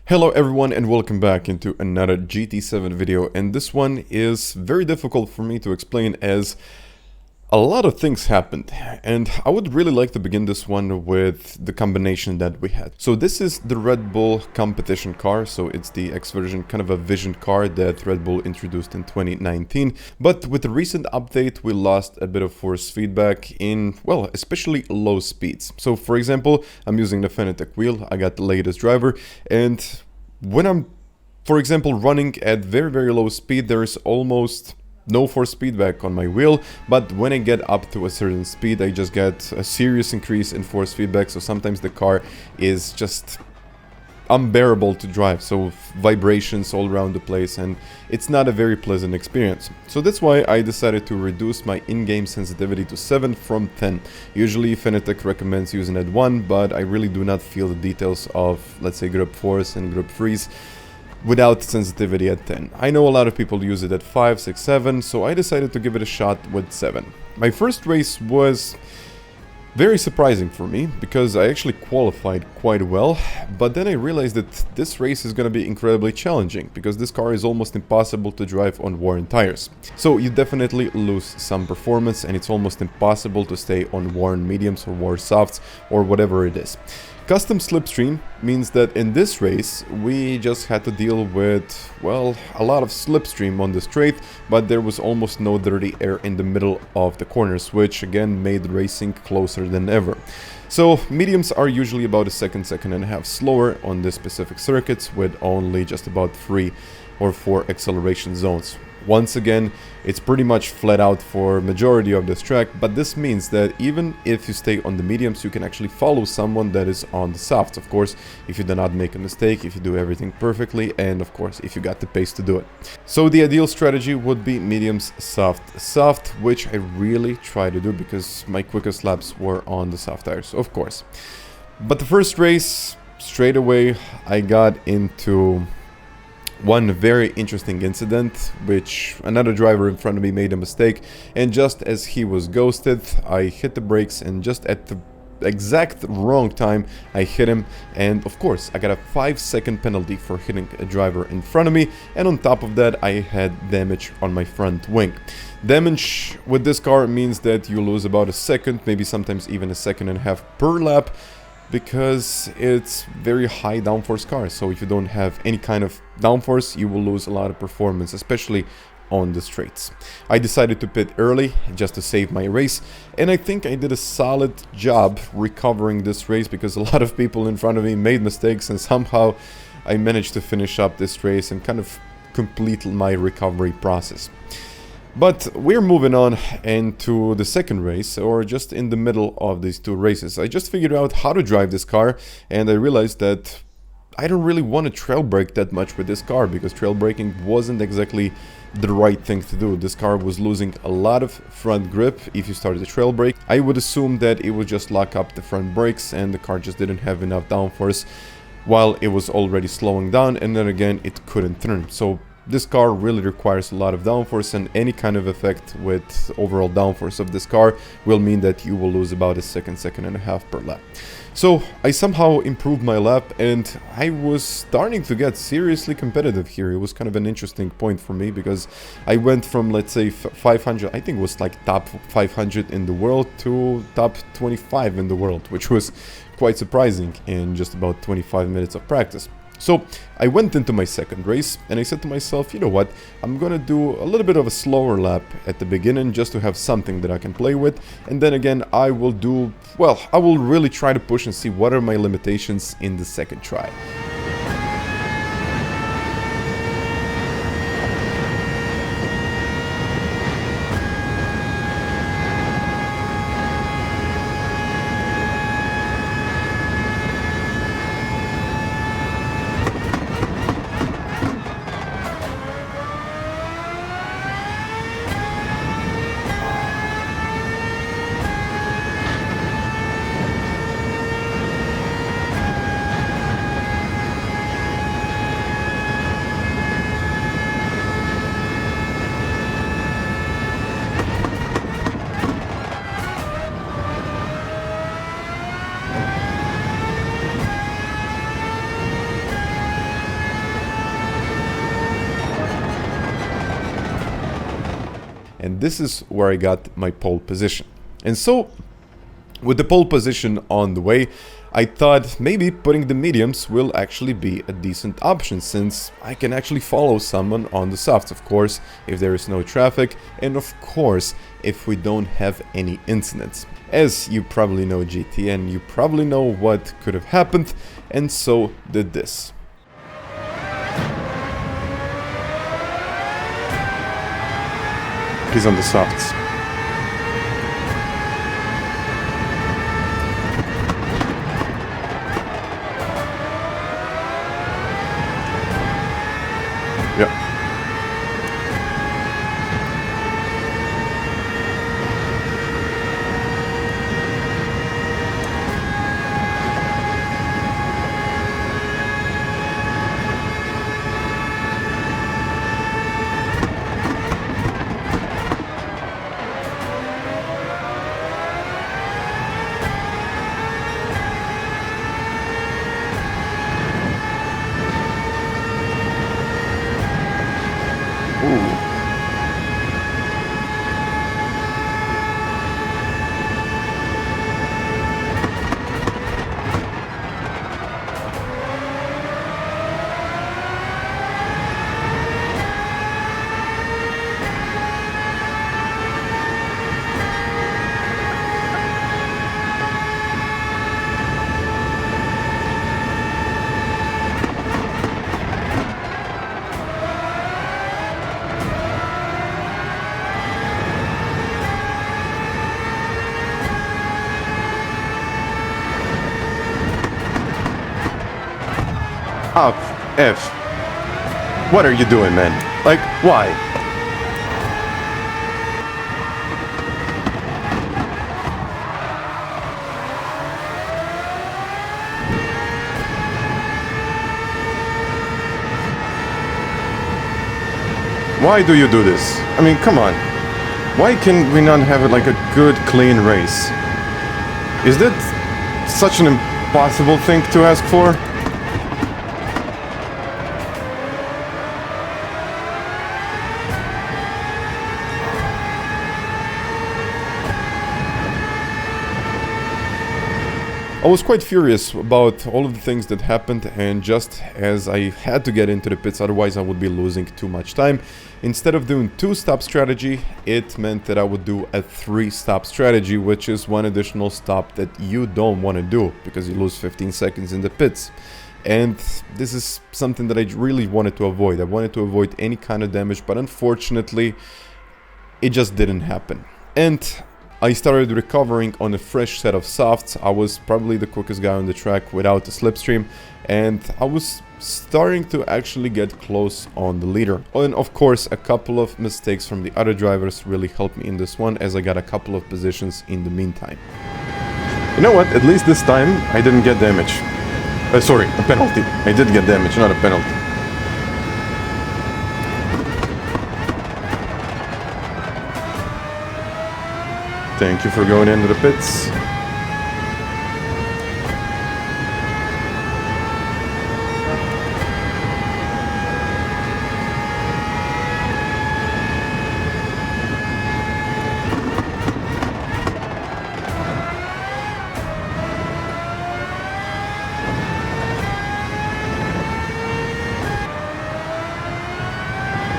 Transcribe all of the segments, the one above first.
Hello everyone and welcome back into another GT7 video, and this one is very difficult for me to explain as a lot of things happened, and I would really like to begin this one with the combination that we had. So this is the Red Bull competition car, so it's the X version, kind of a vision car that Red Bull introduced in 2019, but with the recent update we lost a bit of force feedback in, well, especially low speeds. So for example, I'm using the FANATEC wheel, I got the latest driver, and when I'm, for example, running at very low speed, there is almost no force feedback on my wheel, but when I get up to a certain speed I just get a serious increase in force feedback, so sometimes the car is just unbearable to drive, so vibrations all around the place, and it's not a very pleasant experience. So that's why I decided to reduce my in-game sensitivity to 7 from 10. Usually FANATEC recommends using at 1, but I really do not feel the details of, let's say, grip force and grip freeze without sensitivity at 10. I know a lot of people use it at 5, 6, 7, so I decided to give it a shot with 7. My first race was very surprising for me, because I actually qualified quite well, but then I realized that this race is going to be incredibly challenging, because this car is almost impossible to drive on worn tires. So you definitely lose some performance, and it's almost impossible to stay on worn mediums or worn softs or whatever it is. Custom slipstream means that in this race we just had to deal with, well, a lot of slipstream on the straight, but there was almost no dirty air in the middle of the corners, which again made racing closer than ever. So mediums are usually about a second and a half slower on this specific circuits, with only just about 3 or 4 acceleration zones. Once again, it's pretty much flat out for majority of this track, but this means that even if you stay on the mediums, you can actually follow someone that is on the softs, of course, if you do not make a mistake, if you do everything perfectly, and of course, if you got the pace to do it. So the ideal strategy would be mediums, soft, which I really try to do because my quickest laps were on the soft tires, of course. But the first race, straight away, I got into one very interesting incident, which another driver in front of me made a mistake, and just as he was ghosted, I hit the brakes, and just at the exact wrong time I hit him, and of course I got a 5-second penalty for hitting a driver in front of me, and on top of that I had damage on my front wing. Damage with this car means that you lose about a second, maybe sometimes even a second and a half per lap, because it's very high downforce car. So if you don't have any kind of downforce, you will lose a lot of performance, especially on the straights. I decided to pit early just to save my race, and I think I did a solid job recovering this race, because a lot of people in front of me made mistakes, and somehow I managed to finish up this race and kind of complete my recovery process. But we're moving on into the second race, or just in the middle of these two races. I just figured out how to drive this car, and I realized that I don't really want to trail brake that much with this car, because trail braking wasn't exactly the right thing to do. This car was losing a lot of front grip if you started the trail brake. I would assume that it would just lock up the front brakes, and the car just didn't have enough downforce while it was already slowing down, and then again it couldn't turn. So this car really requires a lot of downforce, and any kind of effect with overall downforce of this car will mean that you will lose about a second and a half per lap. So I somehow improved my lap, and I was starting to get seriously competitive here. It was kind of an interesting point for me, because I went from, let's say, 500, I think it was like top 500 in the world, to top 25 in the world, which was quite surprising in just about 25 minutes of practice. So I went into my second race, and I said to myself, you know what, I'm gonna do a little bit of a slower lap at the beginning just to have something that I can play with, and then again I will do, well, I will really try to push and see what are my limitations in the second try. and this is where I got my pole position. And so, with the pole position on the way, I thought maybe putting the mediums will actually be a decent option, since I can actually follow someone on the softs, of course, if there is no traffic, and of course, if we don't have any incidents. As you probably know GT, and you probably know what could have happened, and so did this. He's on the softs. Yeah. Oh, F. What are you doing, man? Like, why? Why do you do this? I mean, come on. Why can we not have it like a good, clean race? Is that such an impossible thing to ask for? I was quite furious about all of the things that happened, and just as I had to get into the pits, otherwise I would be losing too much time. Instead of doing 2-stop strategy, it meant that I would do a 3-stop strategy, which is one additional stop that you don't want to do because you lose 15 seconds in the pits. And this is something that I really wanted to avoid. I wanted to avoid any kind of damage, but unfortunately it just didn't happen. And I started recovering on a fresh set of softs. I was probably the quickest guy on the track without the slipstream, and I was starting to actually get close on the leader. And of course, a couple of mistakes from the other drivers really helped me in this one, as I got a couple of positions in the meantime. You know what? At least this time I didn't get damage. Sorry, a penalty. I did get damage, not a penalty. Thank you for going into the pits.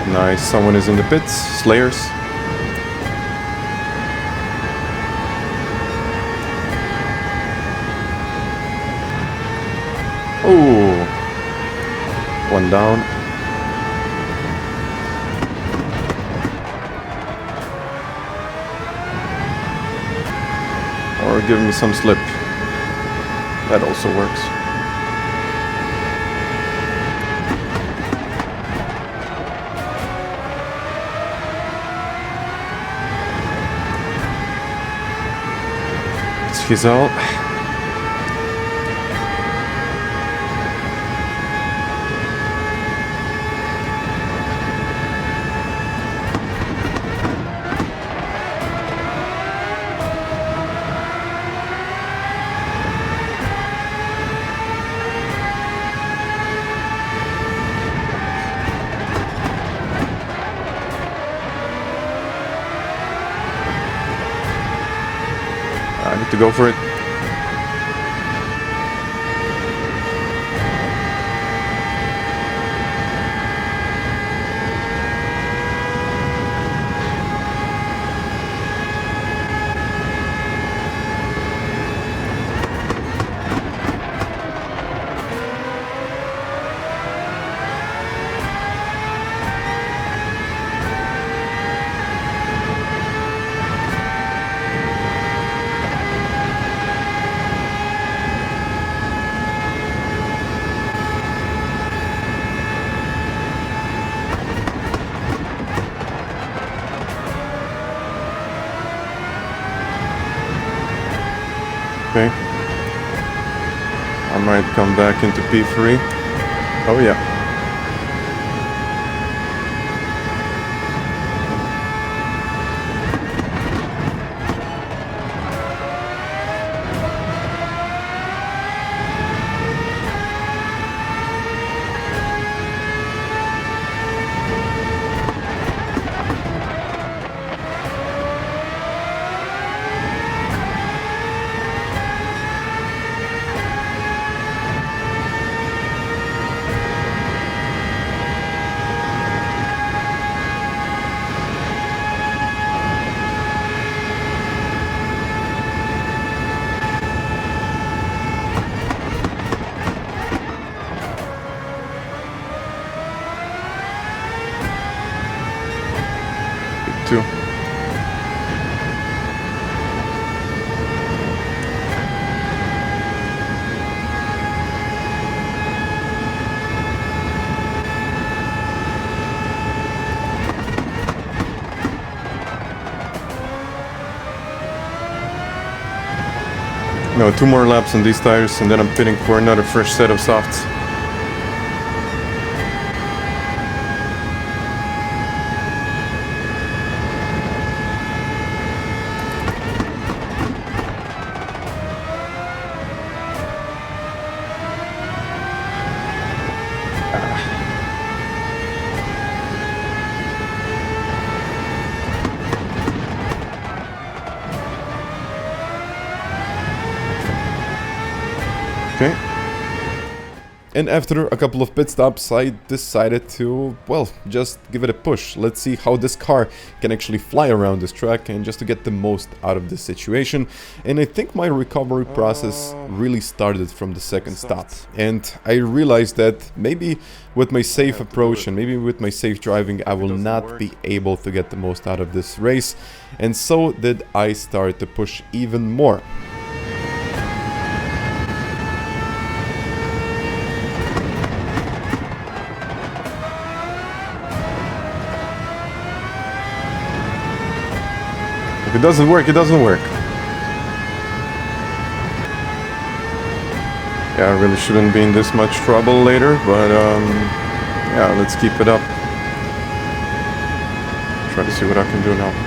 Nice, someone is in the pits. Slayers. Oh, one down. Or give me some slip. That also works. It's his all. go for it. Okay. I might come back into P3. Oh yeah. Too. No, 2 more laps on these tires and then I'm pitting for another fresh set of softs. Okay. And after a couple of pit stops, I decided to, well, just give it a push. Let's see how this car can actually fly around this track and just to get the most out of this situation. And I think my recovery process really started from the second stop. And I realized that maybe with my safe approach and maybe with my safe driving, I will not be able to get the most out of this race. And so did I start to push even more. If it doesn't work, it doesn't work. Yeah, I really shouldn't be in this much trouble later, but yeah, let's keep it up. Try to see what I can do now.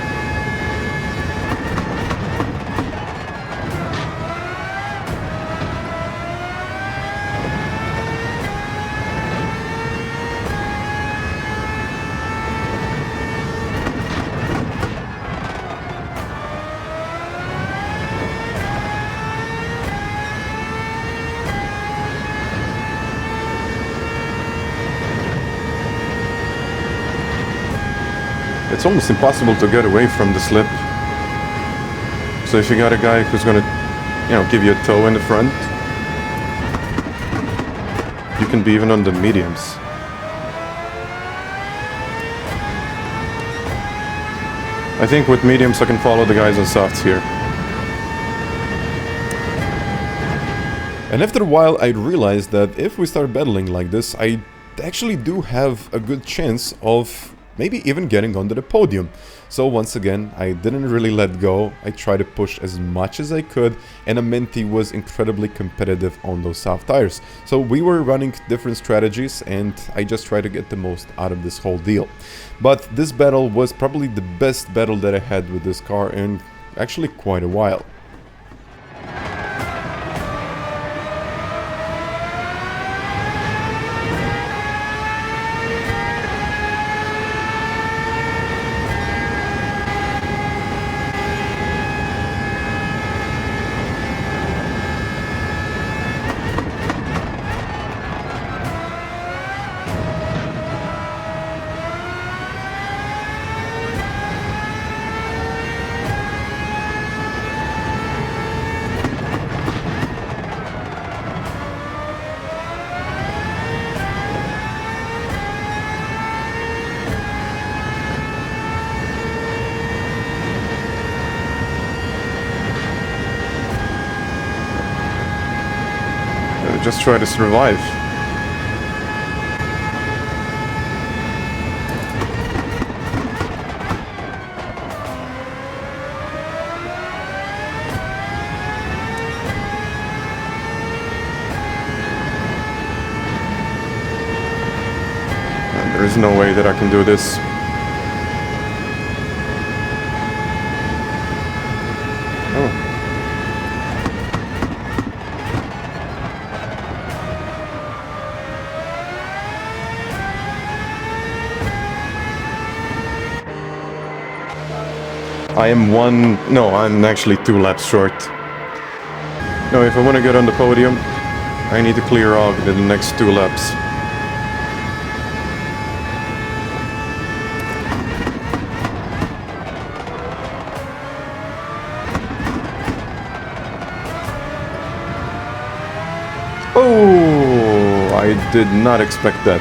It's almost impossible to get away from the slip. So if you got a guy who's gonna, you know, give you a toe in the front, you can be even on the mediums. I think with mediums I can follow the guys on softs here. And after a while I realized that if we start battling like this, I actually do have a good chance of maybe even getting onto the podium. So once again, I didn't really let go. I tried to push as much as I could, and Amenti was incredibly competitive on those soft tires. So we were running different strategies, and I just tried to get the most out of this whole deal. But this battle was probably the best battle that I had with this car in actually quite a while. just try to survive. And there is no way that I can do this. I am I'm actually 2 laps short. No, if I want to get on the podium, I need to clear off the next 2 laps. Oh, I did not expect that.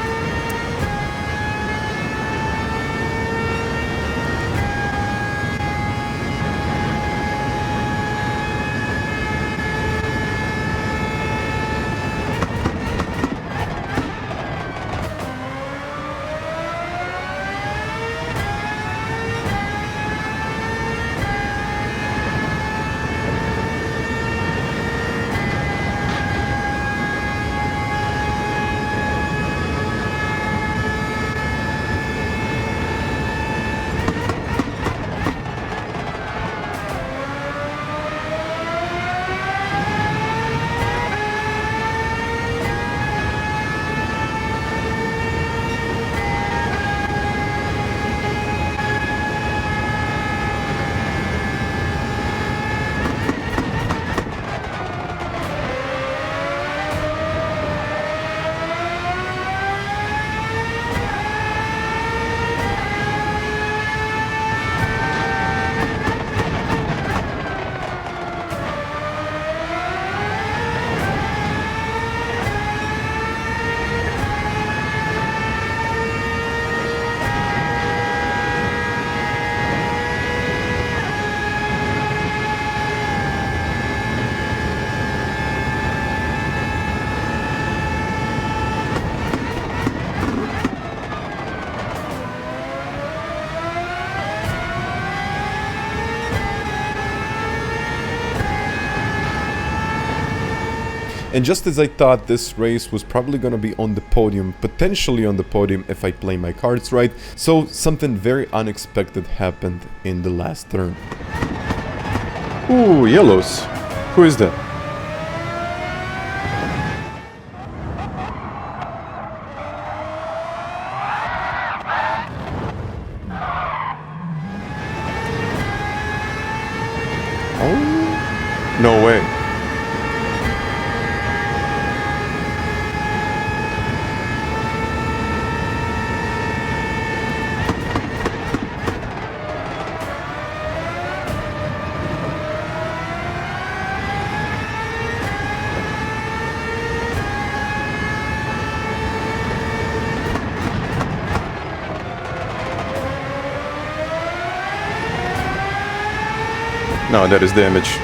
And just as I thought, this race was probably gonna be on the podium, potentially on the podium if I play my cards right, so something very unexpected happened in the last turn. Ooh, yellows. Who is that? Oh, no way. No, that is damage.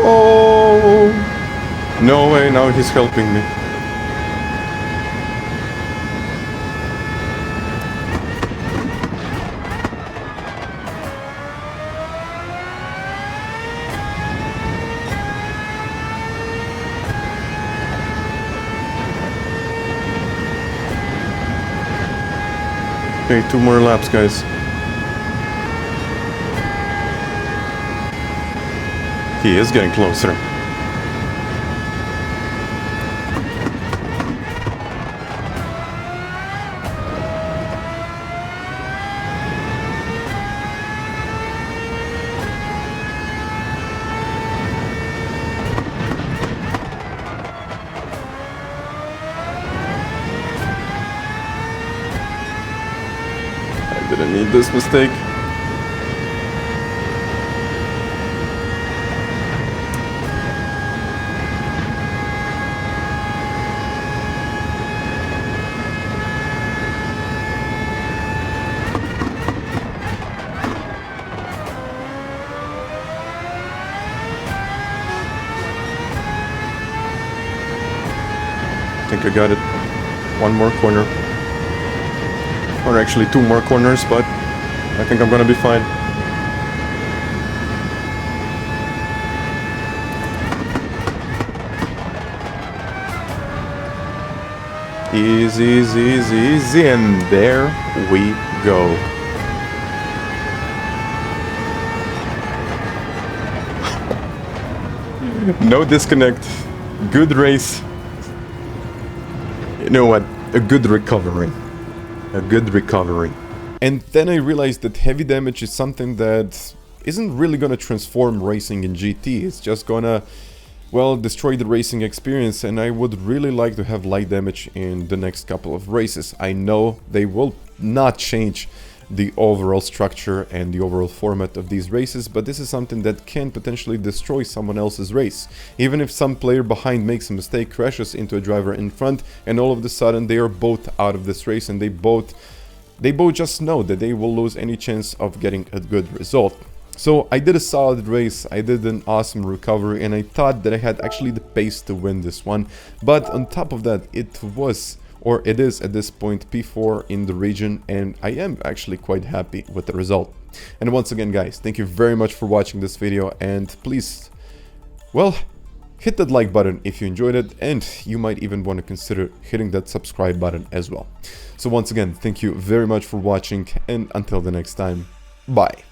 Oh! No way, now he's helping me. Okay, 2 more laps, guys. He is getting closer. Didn't need this mistake. think I got it. One more corner. Or actually 2 more corners, but I think I'm gonna be fine. Easy, easy, easy, easy, and there we go. No disconnect. Good race. You know what? A good recovery. A good recovery. And then I realized that heavy damage is something that isn't really gonna transform racing in GT. It's just gonna, well, destroy the racing experience, and I would really like to have light damage in the next couple of races. I know they will not change the overall structure and the overall format of these races, but this is something that can potentially destroy someone else's race. Even if some player behind makes a mistake, crashes into a driver in front, and all of a sudden they are both out of this race, and they both just know that they will lose any chance of getting a good result. So I did a solid race, I did an awesome recovery, and I thought that I had actually the pace to win this one. But on top of that, it was, or it is at this point, P4 in the region, and I am actually quite happy with the result. And once again, guys, thank you very much for watching this video, and please, well, hit that like button if you enjoyed it, and you might even want to consider hitting that subscribe button as well. So once again, thank you very much for watching, and until the next time, bye.